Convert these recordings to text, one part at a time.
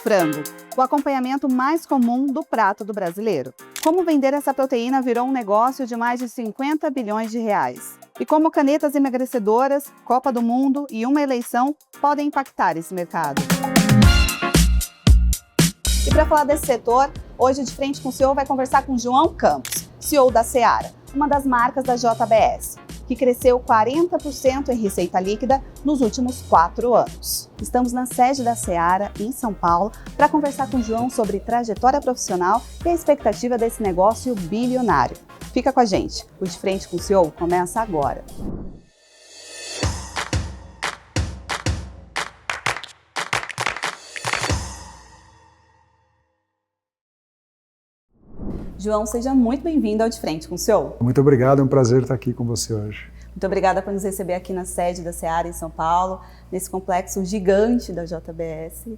frango, o acompanhamento mais comum do prato do brasileiro. Como vender essa proteína virou um negócio de mais de 50 bilhões de reais. E como canetas emagrecedoras, Copa do Mundo e uma eleição podem impactar esse mercado. E para falar desse setor, hoje De Frente com o CEO vai conversar com João Campos, CEO da Seara, uma das marcas da JBS, que cresceu 40% em receita líquida nos últimos 4 anos. Estamos na sede da Seara, em São Paulo, para conversar com o João sobre trajetória profissional e a expectativa desse negócio bilionário. Fica com a gente, o De Frente com o CEO começa agora. João, seja muito bem-vindo ao De Frente com o CEO. Muito obrigado, é um prazer estar aqui com você hoje. Muito obrigada por nos receber aqui na sede da Seara em São Paulo, nesse complexo gigante da JBS.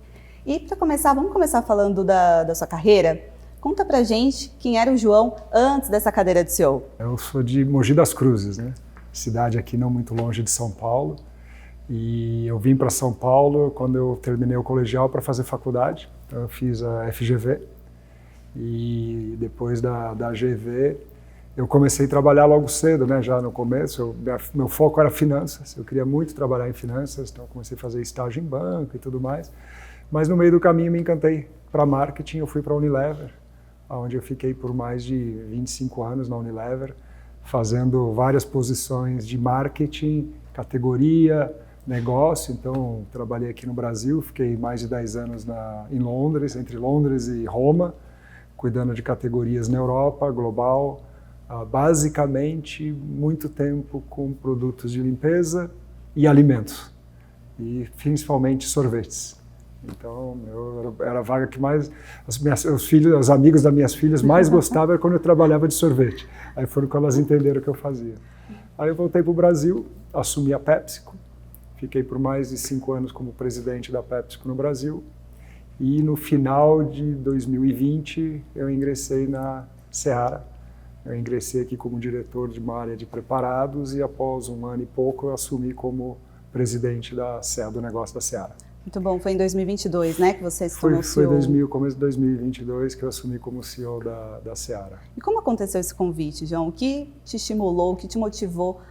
E para começar, vamos começar falando da sua carreira? Conta pra gente quem era o João antes dessa cadeira de CEO. Eu sou de Mogi das Cruzes, né? Cidade aqui não muito longe de São Paulo. E eu vim para São Paulo quando eu terminei o colegial para fazer faculdade. Então eu fiz a FGV. E depois da GV, eu comecei a trabalhar logo cedo, né? Já no começo, meu foco era finanças, eu queria muito trabalhar em finanças, então eu comecei a fazer estágio em banco e tudo mais. Mas no meio do caminho me encantei para marketing, eu fui para a Unilever, onde eu fiquei por mais de 25 anos na Unilever, fazendo várias posições de marketing, categoria, negócio. Então trabalhei aqui no Brasil, fiquei mais de 10 anos em Londres, entre Londres e Roma, cuidando de categorias na Europa, global, basicamente muito tempo com produtos de limpeza e alimentos, e principalmente sorvetes. Então, era a vaga que mais os amigos das minhas filhas mais gostavam era quando eu trabalhava de sorvete. Aí foram quando elas entenderam o que eu fazia. Aí eu voltei para o Brasil, assumi a PepsiCo, fiquei por mais de 5 anos como presidente da PepsiCo no Brasil. E no final de 2020 eu ingressei na Seara. Eu ingressei aqui como diretor de uma área de preparados e após 1 ano e pouco eu assumi como presidente do negócio da Seara. Muito bom, foi em 2022, né, que você se tornou CEO? Foi começo de 2022 que eu assumi como CEO da Seara. E como aconteceu esse convite, João? O que te estimulou, o que te motivou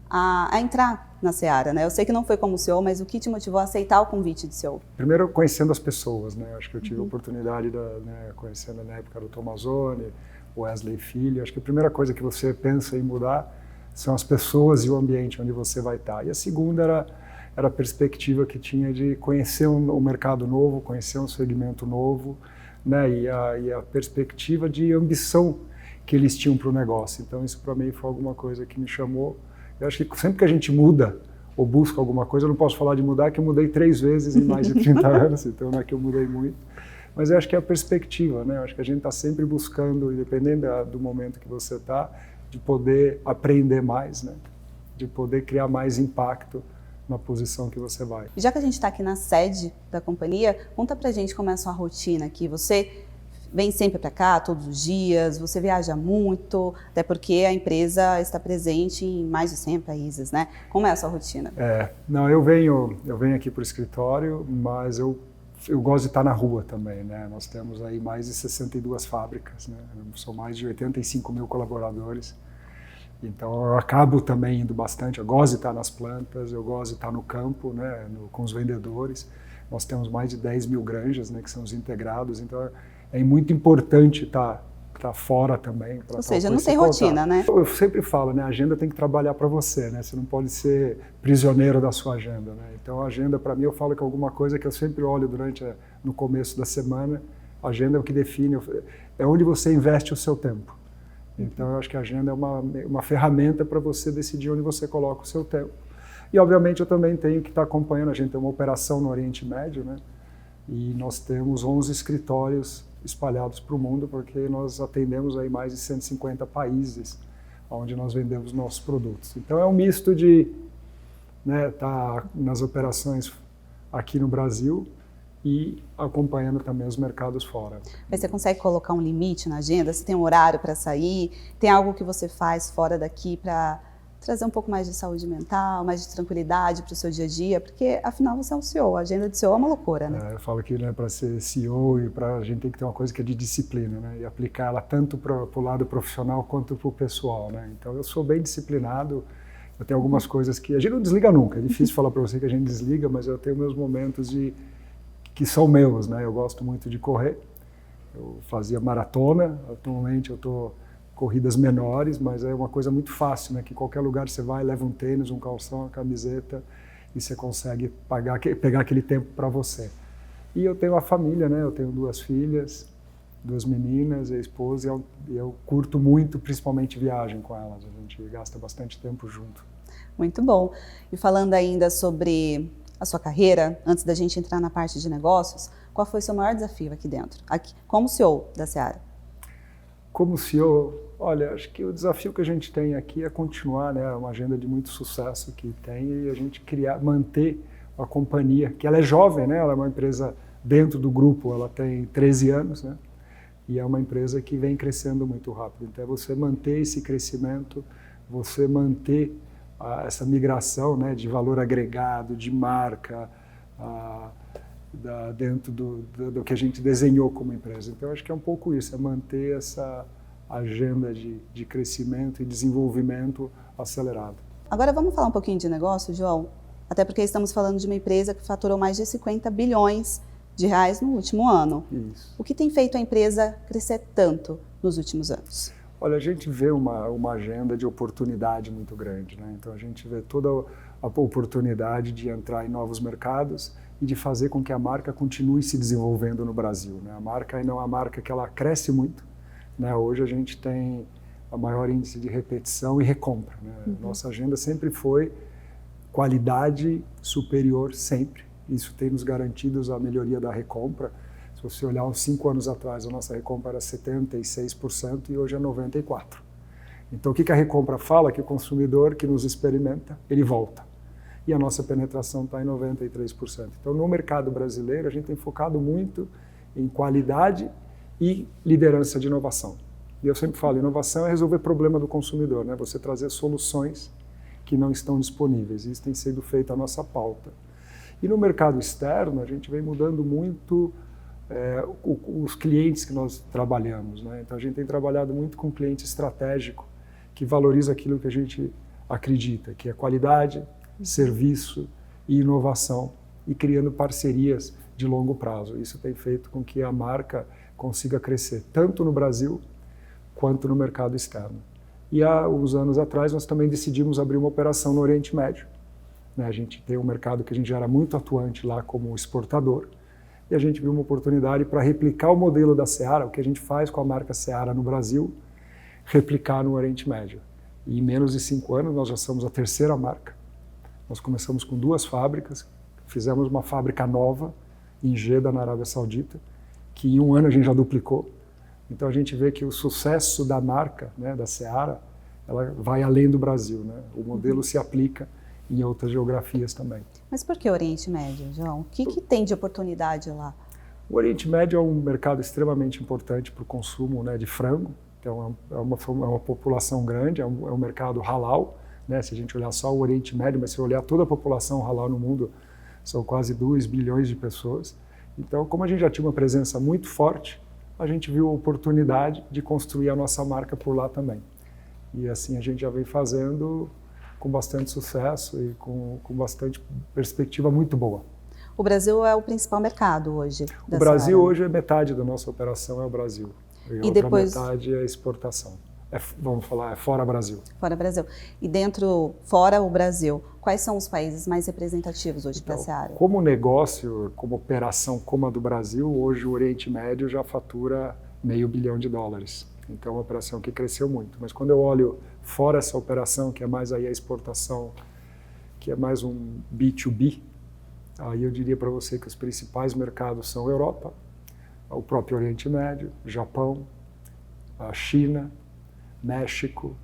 a entrar na Seara, né? Eu sei que não foi como CEO, mas o que te motivou a aceitar o convite de CEO? Primeiro, conhecendo as pessoas, né? Acho que eu tive a oportunidade, conhecendo na época o Tomazoni, o Wesley Filho. Acho que a primeira coisa que você pensa em mudar são as pessoas e o ambiente onde você vai estar. E a segunda era a perspectiva que tinha de conhecer um mercado novo, conhecer um segmento novo, né? E a perspectiva de ambição que eles tinham para o negócio. Então isso para mim foi alguma coisa que me chamou. Eu acho que sempre que a gente muda ou busca alguma coisa, eu não posso falar de mudar, que eu mudei 3 vezes em mais de 30 anos, então não é que eu mudei muito. Mas eu acho que é a perspectiva, né? Eu acho que a gente está sempre buscando, independente do momento que você está, de poder aprender mais, né? De poder criar mais impacto na posição que você vai. E já que a gente está aqui na sede da companhia, conta pra gente como é a sua rotina aqui. Você vem sempre para cá, todos os dias, você viaja muito, até porque a empresa está presente em mais de 100 países, né? Como é a sua rotina? Não, eu venho aqui para o escritório, mas eu gosto de estar na rua também, né? Nós temos aí mais de 62 fábricas, né? São mais de 85 mil colaboradores, então eu acabo também indo bastante. Eu gosto de estar nas plantas, eu gosto de estar no campo, né? Com os vendedores. Nós temos mais de 10 mil granjas, né? Que são os integrados, então é muito importante estar fora também. Ou seja, não tem rotina, né? Eu sempre falo, né? A agenda tem que trabalhar para você, né? Você não pode ser prisioneiro da sua agenda, né? Então a agenda, para mim, eu falo que é alguma coisa que eu sempre olho no começo da semana. A agenda é o que define, é onde você investe o seu tempo. Então eu acho que a agenda é uma ferramenta para você decidir onde você coloca o seu tempo. E obviamente eu também tenho que estar acompanhando, a gente tem uma operação no Oriente Médio, né? E nós temos 11 escritórios espalhados para o mundo, porque nós atendemos aí mais de 150 países onde nós vendemos nossos produtos. Então é um misto de estar nas operações aqui no Brasil e acompanhando também os mercados fora. Mas você consegue colocar um limite na agenda? Você tem um horário para sair? Tem algo que você faz fora daqui para trazer um pouco mais de saúde mental, mais de tranquilidade para o seu dia a dia, porque afinal você é um CEO, a agenda de CEO é uma loucura, né? Eu falo que, né, para ser CEO e a gente tem que ter uma coisa que é de disciplina, né, e aplicar ela tanto para o lado profissional quanto para o pessoal, né. Então eu sou bem disciplinado, eu tenho algumas coisas que a gente não desliga nunca, é difícil falar para você que a gente desliga, mas eu tenho meus momentos que são meus, né. Eu gosto muito de correr, eu fazia maratona, atualmente eu estou corridas menores, mas é uma coisa muito fácil, né? Que qualquer lugar você vai, leva um tênis, um calção, uma camiseta e você consegue pegar aquele tempo para você. E eu tenho a família, né? Eu tenho 2 filhas, 2 meninas, a esposa, e eu curto muito, principalmente viagem com elas. A gente gasta bastante tempo junto. Muito bom. E falando ainda sobre a sua carreira, antes da gente entrar na parte de negócios, qual foi o seu maior desafio aqui dentro, como CEO da Seara? Como CEO, olha, acho que o desafio que a gente tem aqui é continuar, né, uma agenda de muito sucesso que tem e a gente manter a companhia, que ela é jovem, né, ela é uma empresa dentro do grupo, ela tem 13 anos, né, e é uma empresa que vem crescendo muito rápido. Então é você manter esse crescimento, você manter essa migração, né, de valor agregado, de marca, dentro do que a gente desenhou como empresa. Então, acho que é um pouco isso, é manter essa agenda de crescimento e desenvolvimento acelerado. Agora, vamos falar um pouquinho de negócio, João? Até porque estamos falando de uma empresa que faturou mais de 50 bilhões de reais no último ano. Isso. O que tem feito a empresa crescer tanto nos últimos anos? Olha, a gente vê uma agenda de oportunidade muito grande, né? Então, a gente vê toda a oportunidade de entrar em novos mercados e de fazer com que a marca continue se desenvolvendo no Brasil, né? A marca ainda é uma marca que ela cresce muito, né? Hoje a gente tem a maior índice de repetição e recompra, né? Nossa agenda sempre foi qualidade superior sempre. Isso tem nos garantido a melhoria da recompra. Se você olhar uns 5 anos atrás, a nossa recompra era 76% e hoje é 94%. Então o que a recompra fala? Que o consumidor que nos experimenta, ele volta. E a nossa penetração está em 93%. Então, no mercado brasileiro, a gente tem focado muito em qualidade e liderança de inovação. E eu sempre falo, inovação é resolver problema do consumidor, né? Você trazer soluções que não estão disponíveis. Isso tem sido feito a nossa pauta. E no mercado externo, a gente vem mudando muito os clientes que nós trabalhamos, né? Então, a gente tem trabalhado muito com cliente estratégico, que valoriza aquilo que a gente acredita, que é qualidade, serviço e inovação, e criando parcerias de longo prazo. Isso tem feito com que a marca consiga crescer tanto no Brasil quanto no mercado externo. E há uns anos atrás nós também decidimos abrir uma operação no Oriente Médio, né? A gente tem um mercado que a gente já era muito atuante lá como exportador, e a gente viu uma oportunidade para replicar o modelo da Seara, o que a gente faz com a marca Seara no Brasil, replicar no Oriente Médio. E em menos de 5 anos nós já somos a 3ª marca. Nós começamos com 2 fábricas, fizemos uma fábrica nova em Jeddah, na Arábia Saudita, que em 1 ano a gente já duplicou. Então a gente vê que o sucesso da marca, né, da Seara, ela vai além do Brasil, né? O modelo se aplica em outras geografias também. Mas por que Oriente Médio, João? O que tem de oportunidade lá? O Oriente Médio é um mercado extremamente importante para o consumo, né, de frango. Então é uma população grande, é um mercado halal, né? Se a gente olhar só o Oriente Médio, mas se olhar toda a população halal no mundo, são quase 2 bilhões de pessoas. Então, como a gente já tinha uma presença muito forte, a gente viu a oportunidade de construir a nossa marca por lá também. E assim a gente já vem fazendo com bastante sucesso e com bastante perspectiva muito boa. O Brasil é o principal mercado hoje da O Brasil Seara. hoje é metade da nossa operação é o Brasil. E a outra depois metade é a exportação. Vamos falar, é fora Brasil. Fora Brasil. E fora o Brasil, quais são os países mais representativos hoje para a Seara? Como negócio, como operação como a do Brasil, hoje o Oriente Médio já fatura $500 milhão. Então é uma operação que cresceu muito. Mas quando eu olho fora essa operação, que é mais aí a exportação, que é mais um B2B, aí eu diria para você que os principais mercados são a Europa, o próprio Oriente Médio, Japão, a China, México.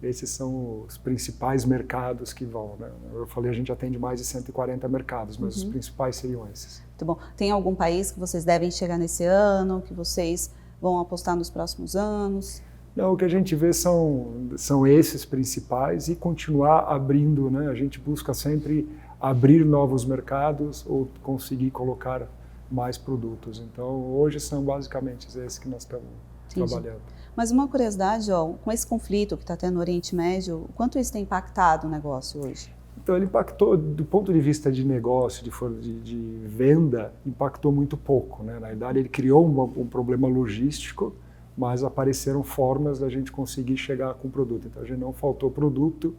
Esses são os principais mercados que vão, né? Eu falei, a gente atende mais de 140 mercados, mas os principais seriam esses. Muito bom. Tem algum país que vocês devem chegar nesse ano, que vocês vão apostar nos próximos anos? Não, o que a gente vê são esses principais e continuar abrindo, né? A gente busca sempre abrir novos mercados ou conseguir colocar mais produtos. Então, hoje são basicamente esses que nós estamos trabalhando. Mas uma curiosidade, com esse conflito que está tendo no Oriente Médio, o quanto isso tem impactado o negócio hoje? Então, ele impactou, do ponto de vista de negócio, de venda, impactou muito pouco, né? Na verdade, ele criou um problema logístico, mas apareceram formas da gente conseguir chegar com o produto. Então, a gente não faltou produto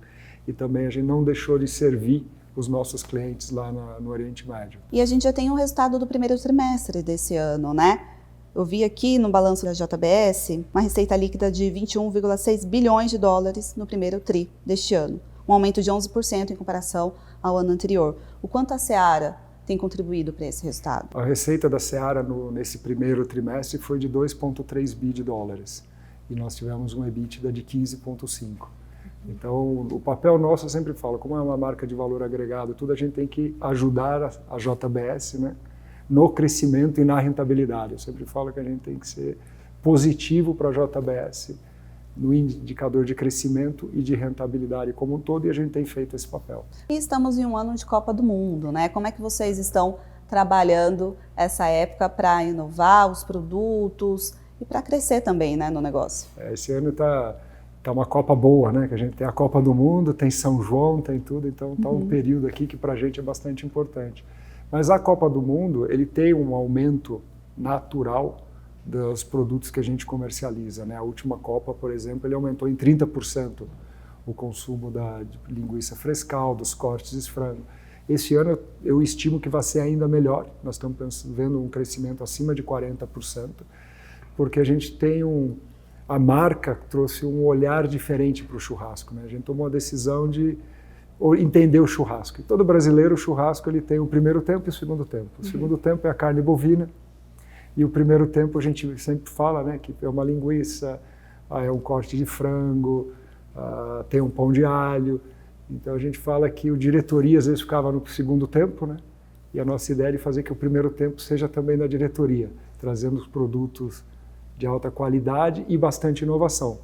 e também a gente não deixou de servir os nossos clientes lá no Oriente Médio. E a gente já tem o resultado do primeiro trimestre desse ano, né? Eu vi aqui no balanço da JBS uma receita líquida de 21,6 bilhões de dólares no primeiro TRI deste ano, um aumento de 11% em comparação ao ano anterior. O quanto a Seara tem contribuído para esse resultado? A receita da Seara nesse primeiro trimestre foi de 2,3 bi de dólares e nós tivemos um EBITDA de 15,5. Então, o papel nosso, eu sempre falo, como é uma marca de valor agregado, tudo a gente tem que ajudar a JBS, né, no crescimento e na rentabilidade. Eu sempre falo que a gente tem que ser positivo para a JBS no indicador de crescimento e de rentabilidade como um todo, e a gente tem feito esse papel. E estamos em um ano de Copa do Mundo, né? Como é que vocês estão trabalhando essa época para inovar os produtos e para crescer também, né, no negócio? Esse ano tá uma Copa boa, né? Que a gente tem a Copa do Mundo, tem São João, tem tudo, então tá um período aqui que para a gente é bastante importante. Mas a Copa do Mundo, ele tem um aumento natural dos produtos que a gente comercializa, né? A última Copa, por exemplo, ele aumentou em 30% o consumo de linguiça frescal, dos cortes de frango. Esse ano eu estimo que vai ser ainda melhor. Nós estamos vendo um crescimento acima de 40%, porque a gente tem a marca trouxe um olhar diferente para o churrasco, né? A gente tomou a decisão de entender o churrasco. E todo brasileiro, o churrasco, ele tem o primeiro tempo e o segundo tempo. O segundo tempo é a carne bovina, e o primeiro tempo a gente sempre fala, né, que é uma linguiça, é um corte de frango, tem um pão de alho. Então a gente fala que o diretoria às vezes ficava no segundo tempo, né? E a nossa ideia é de fazer que o primeiro tempo seja também da diretoria, trazendo os produtos de alta qualidade e bastante inovação.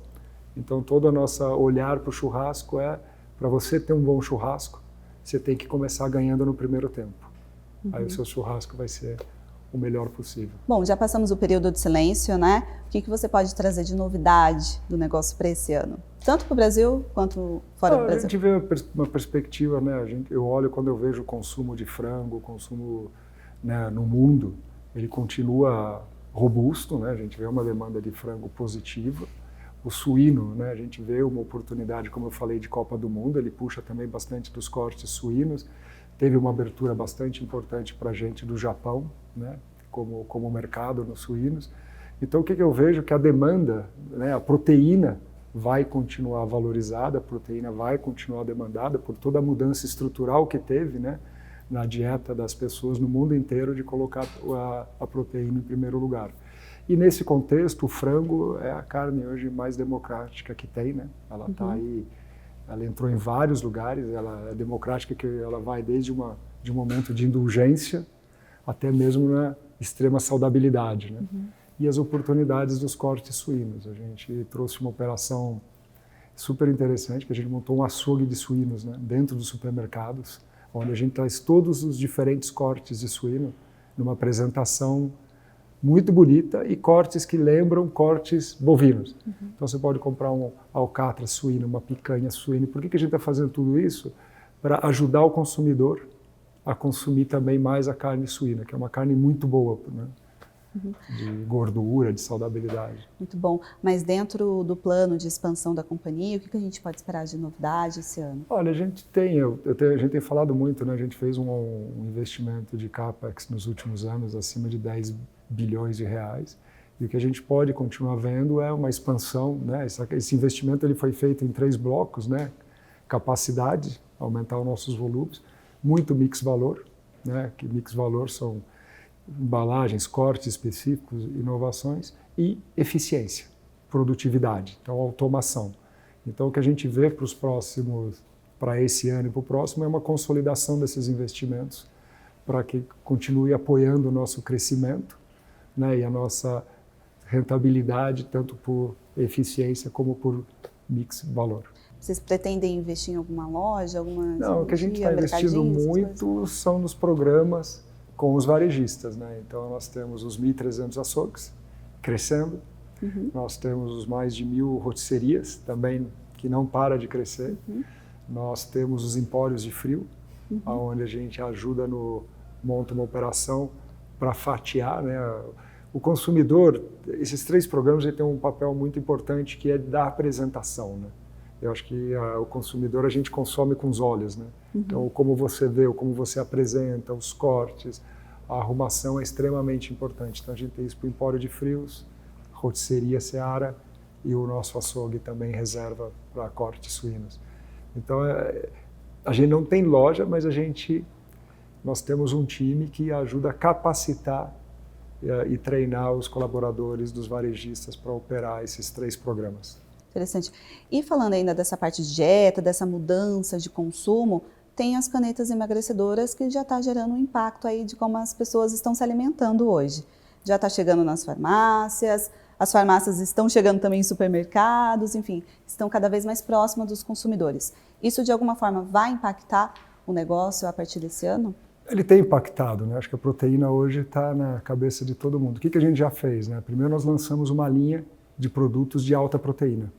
Então todo o nosso olhar para o churrasco é, para você ter um bom churrasco, você tem que começar ganhando no primeiro tempo. Aí o seu churrasco vai ser o melhor possível. Bom, já passamos o período de silêncio, né? O que você pode trazer de novidade do negócio para esse ano? Tanto para o Brasil quanto fora do Brasil. A gente vê uma perspectiva, né? Eu olho quando eu vejo o consumo de frango, o consumo, né, no mundo, ele continua robusto, né? A gente vê uma demanda de frango positiva. O suíno, né? A gente vê uma oportunidade, como eu falei, de Copa do Mundo, ele puxa também bastante dos cortes suínos. Teve uma abertura bastante importante para a gente do Japão, né, como mercado nos suínos. Então, o que eu vejo? Que a demanda, né, a proteína vai continuar valorizada, a proteína vai continuar demandada por toda a mudança estrutural que teve, né, na dieta das pessoas no mundo inteiro de colocar a proteína em primeiro lugar. E nesse contexto, o frango é a carne hoje mais democrática que tem, né? Ela está aí. Ela entrou em vários lugares, ela é democrática, que ela vai desde de um momento de indulgência até mesmo na extrema saudabilidade, né? E as oportunidades dos cortes suínos. A gente trouxe uma operação super interessante, que a gente montou um açougue de suínos, né, dentro dos supermercados, onde a gente traz todos os diferentes cortes de suíno numa apresentação muito bonita e cortes que lembram cortes bovinos. Então você pode comprar um alcatra suíno, uma picanha suína. Por que a gente está fazendo tudo isso? Para ajudar o consumidor a consumir também mais a carne suína, que é uma carne muito boa, né? De gordura, de saudabilidade. Muito bom. Mas dentro do plano de expansão da companhia, o que a gente pode esperar de novidade esse ano? Olha, a gente tem falado muito, né? A gente fez um investimento de CAPEX nos últimos anos acima de 10 bilhões de reais. E o que a gente pode continuar vendo é uma expansão, né? Esse investimento ele foi feito em 3 blocos, né? Capacidade, aumentar os nossos volumes, muito mix valor, né? Que mix valor são embalagens, cortes específicos, inovações e eficiência, produtividade, então automação. Então o que a gente vê para esse ano e para o próximo é uma consolidação desses investimentos para que continue apoiando o nosso crescimento, né, e a nossa rentabilidade, tanto por eficiência como por mix valor. Vocês pretendem investir em alguma loja, alguma Não, o que a gente está investindo muito são nos programas com os varejistas, né? Então nós temos os 1.300 açougues crescendo, nós temos os mais de 1.000 rotisserias também que não para de crescer, nós temos os empórios de frio, onde a gente ajuda monta uma operação para fatiar, né? O consumidor, esses 3 programas têm um papel muito importante que é da apresentação, né? Eu acho que o consumidor a gente consome com os olhos, né? Então, como você vê, como você apresenta, os cortes, a arrumação é extremamente importante. Então, a gente tem isso para o empório de frios, rotisseria Seara e o nosso açougue também reserva para cortes suínos. Então, a gente não tem loja, mas nós temos um time que ajuda a capacitar e treinar os colaboradores dos varejistas para operar esses 3 programas. Interessante. E falando ainda dessa parte de dieta, dessa mudança de consumo, tem as canetas emagrecedoras que já está gerando um impacto aí de como as pessoas estão se alimentando hoje. Já está chegando nas farmácias, as farmácias estão chegando também em supermercados, enfim, estão cada vez mais próximas dos consumidores. Isso de alguma forma vai impactar o negócio a partir desse ano? Ele tem impactado, né? Acho que a proteína hoje está na cabeça de todo mundo. O que a gente já fez, né? Primeiro nós lançamos uma linha de produtos de alta proteína,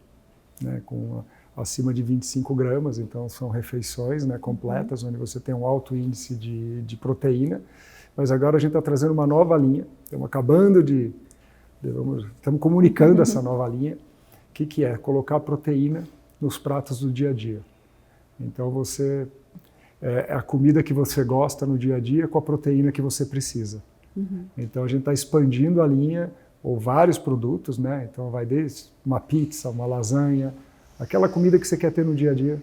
né, com acima de 25 gramas, então são refeições, né, completas, onde você tem um alto índice de proteína, mas agora a gente está trazendo uma nova linha, estamos estamos comunicando essa nova linha, que é colocar proteína nos pratos do dia a dia. Então é a comida que você gosta no dia a dia com a proteína que você precisa. Então a gente está expandindo a linha, ou vários produtos, né? Então vai desde uma pizza, uma lasanha, aquela comida que você quer ter no dia a dia,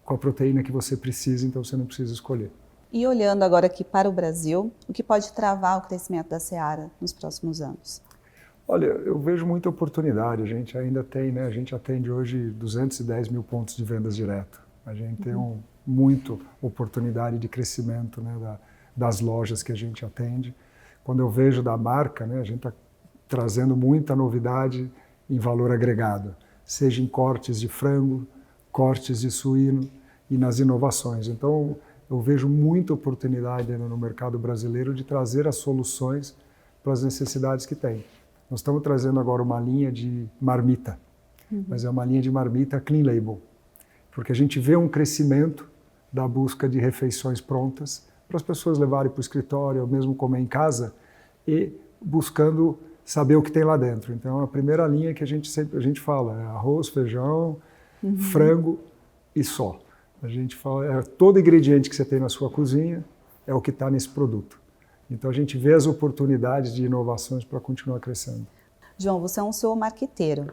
com a proteína que você precisa, então você não precisa escolher. E olhando agora aqui para o Brasil, o que pode travar o crescimento da Seara nos próximos anos? Olha, eu vejo muita oportunidade, a gente ainda tem, né? A gente atende hoje 210 mil pontos de vendas direto. A gente tem muita oportunidade de crescimento, né, das lojas que a gente atende. Quando eu vejo da marca, né, a gente está trazendo muita novidade em valor agregado, seja em cortes de frango, cortes de suíno e nas inovações. Então, eu vejo muita oportunidade no mercado brasileiro de trazer as soluções para as necessidades que tem. Nós estamos trazendo agora uma linha de marmita, mas é uma linha de marmita clean label, porque a gente vê um crescimento da busca de refeições prontas para as pessoas levarem para o escritório, ou mesmo comer em casa, e buscando saber o que tem lá dentro. Então, a primeira linha que a gente fala é arroz, feijão, frango e só. A gente fala, todo ingrediente que você tem na sua cozinha é o que está nesse produto. Então, a gente vê as oportunidades de inovações para continuar crescendo. João, você é um CEO marqueteiro.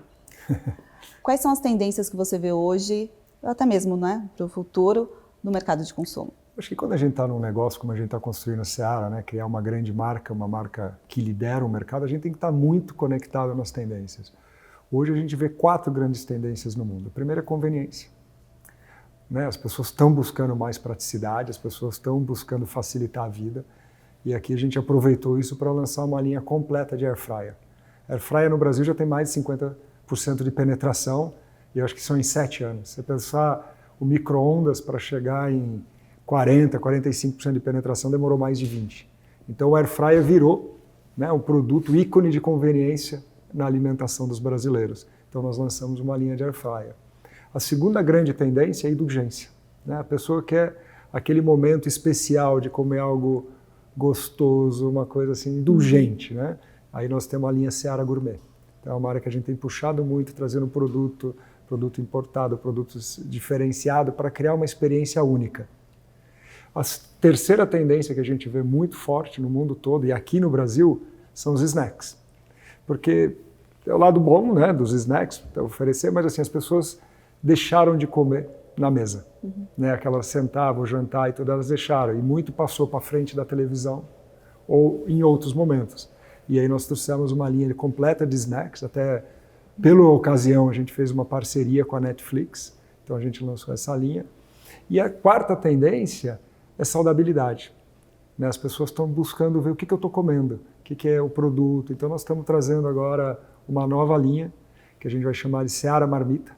Quais são as tendências que você vê hoje, até mesmo, né, para o futuro, no mercado de consumo? Acho que quando a gente está num negócio como a gente está construindo a Seara, né, criar uma grande marca, uma marca que lidera o mercado, a gente tem que estar muito conectado nas tendências. Hoje a gente vê 4 grandes tendências no mundo. A primeira é conveniência. Né? As pessoas estão buscando mais praticidade, as pessoas estão buscando facilitar a vida. E aqui a gente aproveitou isso para lançar uma linha completa de air fryer. Air fryer no Brasil já tem mais de 50% de penetração, e eu acho que são em 7 anos. Se você pensar o micro-ondas para chegar em 40%, 45% de penetração demorou mais de 20%. Então o air fryer virou, né, um produto ícone de conveniência na alimentação dos brasileiros. Então nós lançamos uma linha de air fryer. A segunda grande tendência é a indulgência. Né? A pessoa quer aquele momento especial de comer algo gostoso, uma coisa assim, indulgente. Né? Aí nós temos a linha Seara Gourmet. Então é uma área que a gente tem puxado muito, trazendo produto importado, produtos diferenciados para criar uma experiência única. A terceira tendência que a gente vê muito forte no mundo todo e aqui no Brasil são os snacks. Porque é o lado bom, né, dos snacks, para oferecer, mas assim, as pessoas deixaram de comer na mesa. Né, aquelas sentavam, jantar e tudo, elas deixaram. E muito passou para frente da televisão ou em outros momentos. E aí nós trouxemos uma linha completa de snacks, até pela ocasião a gente fez uma parceria com a Netflix, então a gente lançou essa linha. E a quarta tendência é saudabilidade. Né? As pessoas estão buscando ver o que eu estou comendo. que é o produto. Então nós estamos trazendo agora uma nova linha, que a gente vai chamar de Seara Marmita,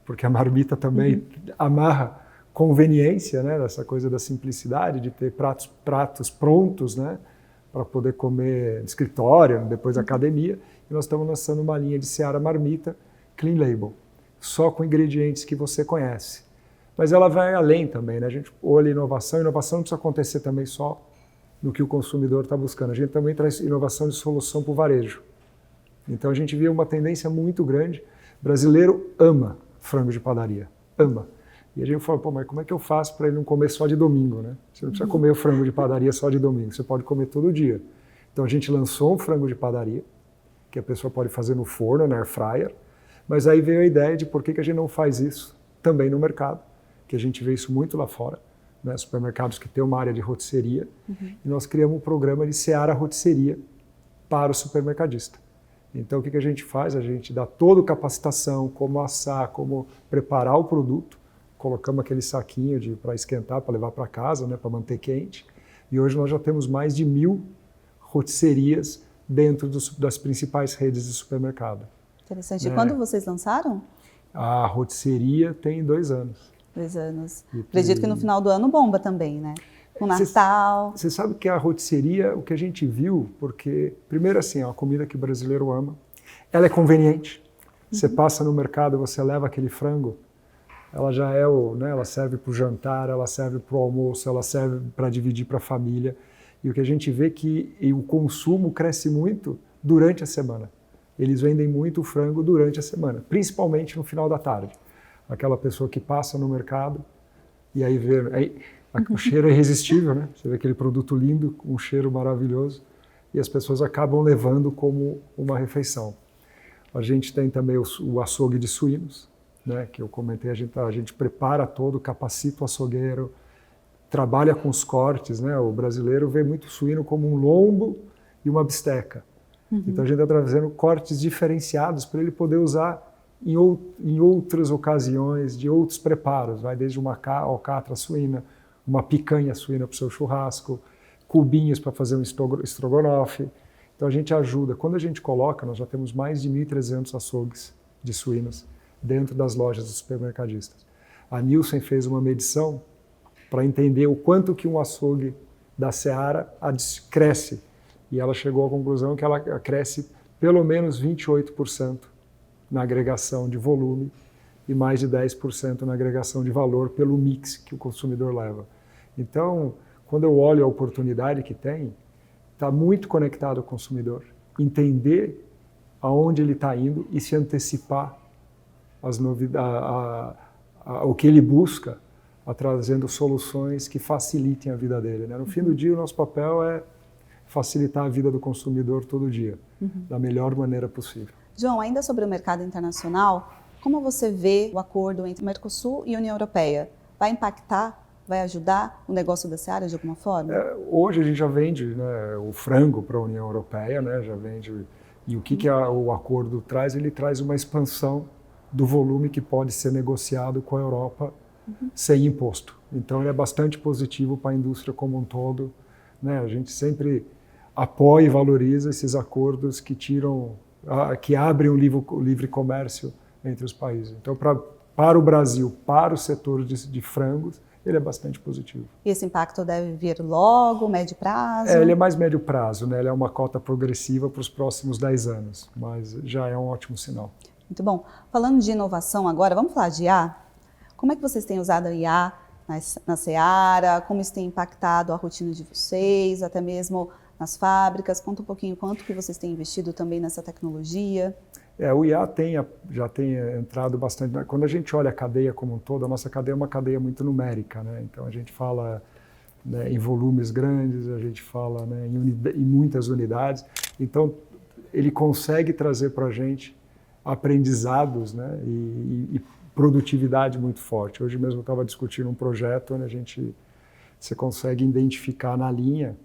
porque a marmita também amarra conveniência, né, dessa coisa da simplicidade, de ter pratos prontos, né, para poder comer no escritório, depois da academia. E nós estamos lançando uma linha de Seara Marmita Clean Label, só com ingredientes que você conhece. Mas ela vai além também, né? A gente olha inovação. Inovação não precisa acontecer também só no que o consumidor está buscando. A gente também traz inovação de solução para o varejo. Então a gente vê uma tendência muito grande. O brasileiro ama frango de padaria, ama. E a gente fala, pô, mas como é que eu faço para ele não comer só de domingo, né? Você não precisa comer o frango de padaria só de domingo, você pode comer todo dia. Então a gente lançou um frango de padaria, que a pessoa pode fazer no forno, na air fryer, mas aí veio a ideia de por que a gente não faz isso também no mercado, que a gente vê isso muito lá fora, né? Supermercados que têm uma área de rotisseria, e nós criamos um programa de Seara Rotisseria para o supermercadista. Então o que a gente faz? A gente dá toda a capacitação, como assar, como preparar o produto, colocamos aquele saquinho para esquentar, para levar para casa, né, para manter quente, e hoje nós já temos mais de 1000 rotisserias dentro das principais redes de supermercado. Interessante. E quando vocês lançaram? A rotisseria tem 2 anos. 2 anos. Acredito que no final do ano bomba também, né? Com Natal. Você sabe que a rotisseria, o que a gente viu, porque, primeiro assim, é uma comida que o brasileiro ama, ela é conveniente. Você passa no mercado, você leva aquele frango, ela já é né, ela serve para o jantar, ela serve para o almoço, ela serve para dividir para a família. E o que a gente vê é que o consumo cresce muito durante a semana. Eles vendem muito frango durante a semana, principalmente no final da tarde. Aquela pessoa que passa no mercado e aí vê... o cheiro é irresistível, né? Você vê aquele produto lindo, com um cheiro maravilhoso, e as pessoas acabam levando como uma refeição. A gente tem também o açougue de suínos, né? Que eu comentei, a gente prepara todo, capacita o açougueiro, trabalha com os cortes, né? O brasileiro vê muito suíno como um lombo e uma bisteca. Então a gente está trazendo cortes diferenciados para ele poder usar em outras ocasiões, de outros preparos, vai desde uma alcatra suína, uma picanha suína para o seu churrasco, cubinhos para fazer um estrogonofe. Então a gente ajuda. Quando a gente coloca, nós já temos mais de 1.300 açougues de suínos dentro das lojas dos supermercadistas. A Nielsen fez uma medição para entender o quanto que um açougue da Seara cresce. E ela chegou à conclusão que ela cresce pelo menos 28% na agregação de volume e mais de 10% na agregação de valor pelo mix que o consumidor leva. Então, quando eu olho a oportunidade que tem, está muito conectado ao consumidor, entender aonde ele está indo e se antecipar às ao que ele busca, trazendo soluções que facilitem a vida dele, né? No fim do dia, o nosso papel é facilitar a vida do consumidor todo dia, da melhor maneira possível. João, ainda sobre o mercado internacional, como você vê o acordo entre Mercosul e União Europeia? Vai impactar, vai ajudar o negócio da Seara de alguma forma? Hoje a gente já vende, né, o frango para a União Europeia, né, já vende. E o que o acordo traz? Ele traz uma expansão do volume que pode ser negociado com a Europa sem imposto. Então ele é bastante positivo para a indústria como um todo, né? A gente sempre apoia e valoriza esses acordos que abrem o livre comércio entre os países. Então, para o Brasil, para o setor de frangos, ele é bastante positivo. E esse impacto deve vir logo, médio prazo? Ele é mais médio prazo, né? Ele é uma cota progressiva para os próximos 10 anos, mas já é um ótimo sinal. Muito bom. Falando de inovação agora, vamos falar de IA? Como é que vocês têm usado a IA na Seara? Como isso tem impactado a rotina de vocês, até mesmo nas fábricas? Conta um pouquinho quanto que vocês têm investido também nessa tecnologia. O IA já tem entrado bastante. Quando a gente olha a cadeia como um todo, a nossa cadeia é uma cadeia muito numérica, né? Então a gente fala, né, em volumes grandes, a gente fala, né, em muitas unidades. Então ele consegue trazer para a gente aprendizados, né, e produtividade muito forte. Hoje mesmo eu estava discutindo um projeto onde você consegue identificar na linha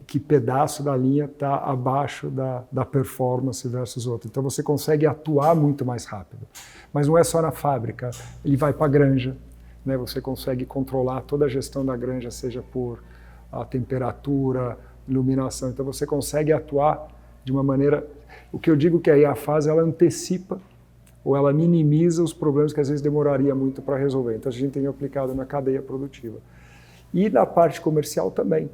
que pedaço da linha está abaixo da performance versus outro. Então você consegue atuar muito mais rápido. Mas não é só na fábrica, ele vai para a granja, né? Você consegue controlar toda a gestão da granja, seja por a temperatura, iluminação. Então você consegue atuar de uma maneira... O que eu digo que a IA faz, ela antecipa ou ela minimiza os problemas que às vezes demoraria muito para resolver. Então a gente tem aplicado na cadeia produtiva. E na parte comercial também.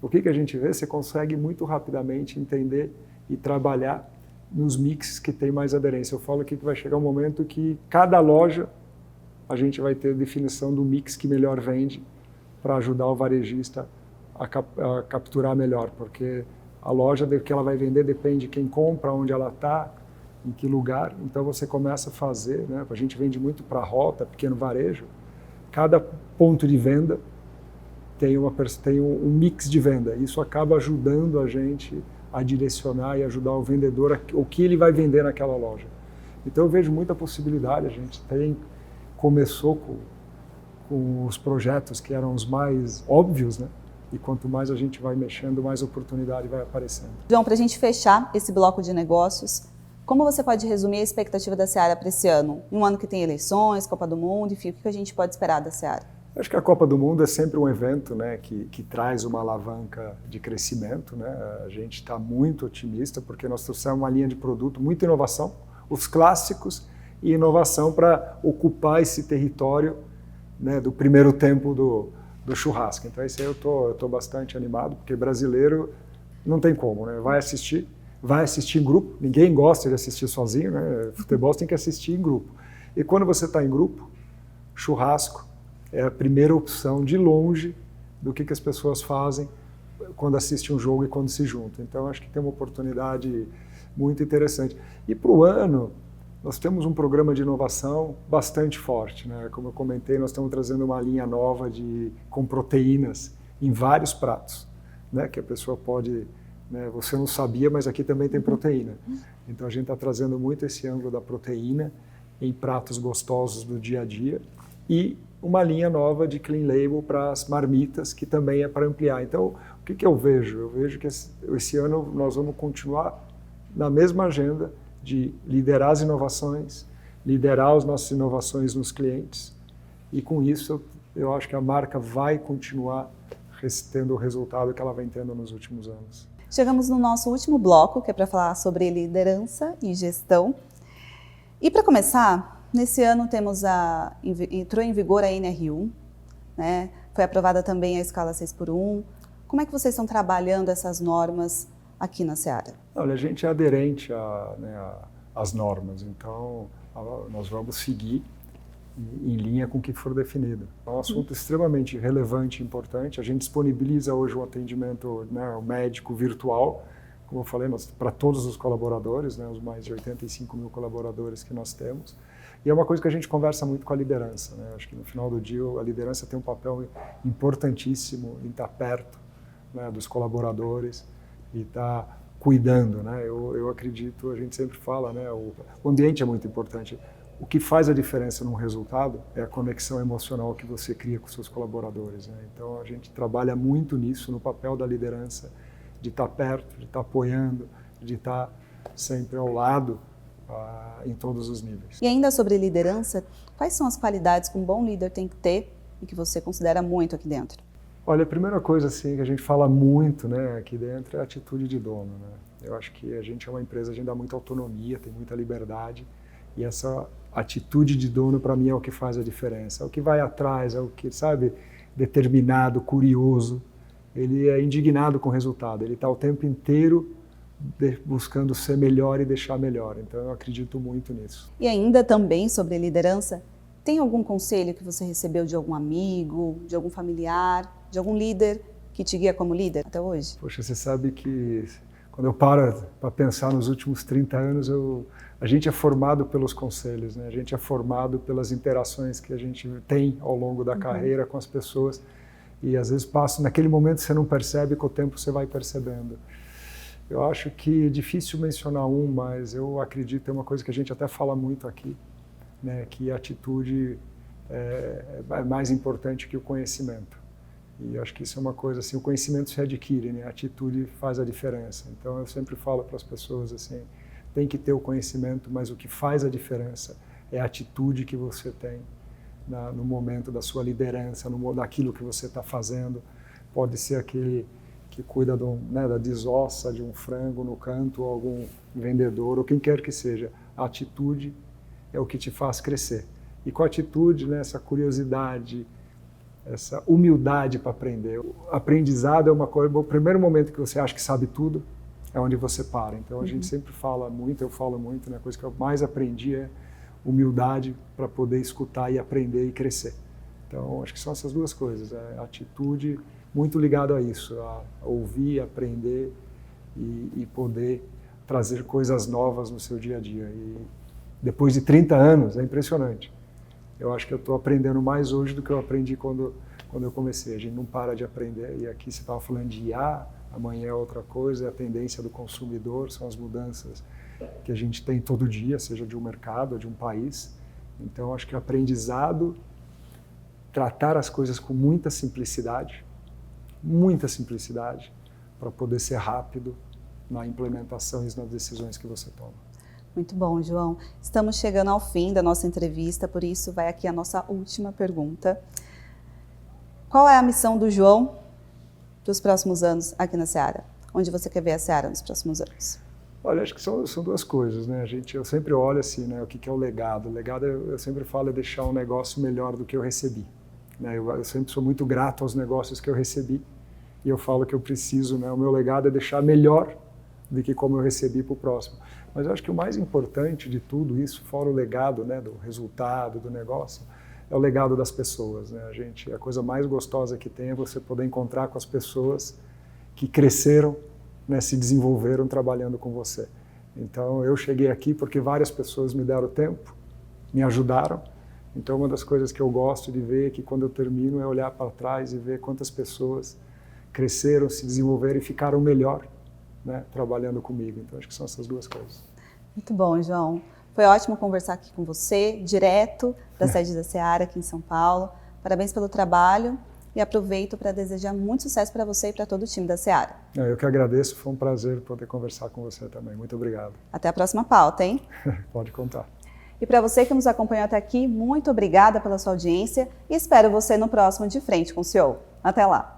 O que a gente vê? Você consegue muito rapidamente entender e trabalhar nos mixes que tem mais aderência. Eu falo aqui que vai chegar um momento que cada loja a gente vai ter definição do mix que melhor vende para ajudar o varejista a capturar melhor, porque a loja que ela vai vender depende de quem compra, onde ela está, em que lugar. Então você começa a fazer, né? A gente vende muito para rota, pequeno varejo. Cada ponto de venda tem um mix de venda. Isso acaba ajudando a gente a direcionar e ajudar o vendedor o que ele vai vender naquela loja. Então eu vejo muita possibilidade. A gente começou com os projetos que eram os mais óbvios, né? E quanto mais a gente vai mexendo, mais oportunidade vai aparecendo. João, para a gente fechar esse bloco de negócios, como você pode resumir a expectativa da Seara para esse ano? Um ano que tem eleições, Copa do Mundo, enfim, o que a gente pode esperar da Seara? Acho que a Copa do Mundo é sempre um evento, né, que traz uma alavanca de crescimento, né? A gente está muito otimista porque nós trouxemos uma linha de produto, muita inovação, os clássicos e inovação para ocupar esse território, né, do primeiro tempo do churrasco. Então esse aí eu tô bastante animado, porque brasileiro não tem como, né? Vai assistir em grupo, ninguém gosta de assistir sozinho, né? Futebol você tem que assistir em grupo. E quando você está em grupo, churrasco é a primeira opção de longe do que as pessoas fazem quando assistem um jogo e quando se juntam. Então acho que tem uma oportunidade muito interessante. E para o ano, nós temos um programa de inovação bastante forte, né? Como eu comentei, nós estamos trazendo uma linha nova com proteínas em vários pratos, né? Que a pessoa pode, né? Você não sabia, mas aqui também tem proteína. Então a gente está trazendo muito esse ângulo da proteína em pratos gostosos do dia a dia e uma linha nova de clean label para as marmitas, que também é para ampliar. Então, o que eu vejo? Eu vejo que esse ano nós vamos continuar na mesma agenda de liderar as inovações, liderar as nossas inovações nos clientes. E com isso, eu acho que a marca vai continuar tendo o resultado que ela vem tendo nos últimos anos. Chegamos no nosso último bloco, que é para falar sobre liderança e gestão. E para começar, nesse ano entrou em vigor a NR1, né? Foi aprovada também a escala 6x1. Como é que vocês estão trabalhando essas normas aqui na Seara? Olha, a gente é aderente às normas, então nós vamos seguir em linha com o que for definido. É um assunto extremamente relevante e importante. A gente disponibiliza hoje um atendimento, né, o médico virtual, como eu falei, para todos os colaboradores, né, os mais de 85 mil colaboradores que nós temos. E é uma coisa que a gente conversa muito com a liderança, né? Acho que no final do dia a liderança tem um papel importantíssimo em estar perto, né, dos colaboradores e estar cuidando, né? Eu acredito, a gente sempre fala, né, o ambiente é muito importante. O que faz a diferença num resultado é a conexão emocional que você cria com seus colaboradores, né? Então a gente trabalha muito nisso, no papel da liderança, de estar perto, de estar apoiando, de estar sempre ao lado em todos os níveis. E ainda sobre liderança, quais são as qualidades que um bom líder tem que ter e que você considera muito aqui dentro? Olha, a primeira coisa assim, que a gente fala muito, né, aqui dentro é a atitude de dono, né? Eu acho que a gente é uma empresa, a gente dá muita autonomia, tem muita liberdade, e essa atitude de dono para mim é o que faz a diferença. É o que vai atrás, é o que, sabe, determinado, curioso. Ele é indignado com o resultado, ele está o tempo inteiro buscando ser melhor e deixar melhor. Então eu acredito muito nisso. E ainda também sobre liderança, tem algum conselho que você recebeu de algum amigo, de algum familiar, de algum líder que te guia como líder até hoje? Poxa, você sabe que quando eu paro para pensar nos últimos 30 anos, a gente é formado pelos conselhos, né? A gente é formado pelas interações que a gente tem ao longo da carreira com as pessoas. E às vezes naquele momento você não percebe, com o tempo você vai percebendo. Eu acho que é difícil mencionar mas eu acredito, é uma coisa que a gente até fala muito aqui, né, que a atitude é mais importante que o conhecimento. E acho que isso é uma coisa assim, o conhecimento se adquire, né, a atitude faz a diferença. Então eu sempre falo para as pessoas assim, tem que ter o conhecimento, mas o que faz a diferença é a atitude que você tem no momento da sua liderança, naquilo que você está fazendo. Pode ser aquele que cuida da desossa de um frango no canto, ou algum vendedor, ou quem quer que seja. A atitude é o que te faz crescer. E com a atitude, né, essa curiosidade, essa humildade para aprender. O aprendizado é uma coisa, o primeiro momento que você acha que sabe tudo é onde você para. Então a gente sempre fala muito, eu falo muito, né, a coisa que eu mais aprendi é humildade para poder escutar e aprender e crescer. Então acho que são essas duas coisas, a atitude muito ligada a isso, a ouvir, aprender e poder trazer coisas novas no seu dia a dia. E depois de 30 anos, é impressionante. Eu acho que eu estou aprendendo mais hoje do que eu aprendi quando eu comecei. A gente não para de aprender. E aqui você estava falando de IA, amanhã é outra coisa, é a tendência do consumidor, são as mudanças que a gente tem todo dia, seja de um mercado ou de um país. Então, acho que o aprendizado, tratar as coisas com muita simplicidade, para poder ser rápido na implementação e nas decisões que você toma. Muito bom, João. Estamos chegando ao fim da nossa entrevista, por isso vai aqui a nossa última pergunta. Qual é a missão do João para os próximos anos aqui na Seara? Onde você quer ver a Seara nos próximos anos? Olha, acho que são duas coisas, né? Eu sempre olho assim, né? O que é o legado? O legado, eu sempre falo, é deixar um negócio melhor do que eu recebi. Né? Eu sempre sou muito grato aos negócios que eu recebi e eu falo que eu preciso, né? O meu legado é deixar melhor do que como eu recebi para o próximo. Mas eu acho que o mais importante de tudo isso, fora o legado, né, do resultado, do negócio, é o legado das pessoas. Né? A coisa mais gostosa que tem é você poder encontrar com as pessoas que cresceram, né, se desenvolveram trabalhando com você. Então eu cheguei aqui porque várias pessoas me deram tempo, me ajudaram. Então uma das coisas que eu gosto de ver é que quando eu termino é olhar para trás e ver quantas pessoas cresceram, se desenvolveram e ficaram melhor, né, trabalhando comigo. Então acho que são essas duas coisas. Muito bom, João. Foi ótimo conversar aqui com você, direto da sede da Seara aqui em São Paulo. Parabéns pelo trabalho e aproveito para desejar muito sucesso para você e para todo o time da Seara. Eu que agradeço, foi um prazer poder conversar com você também. Muito obrigado. Até a próxima pauta, hein? Pode contar. E para você que nos acompanhou até aqui, muito obrigada pela sua audiência e espero você no próximo De Frente com o CEO. Até lá!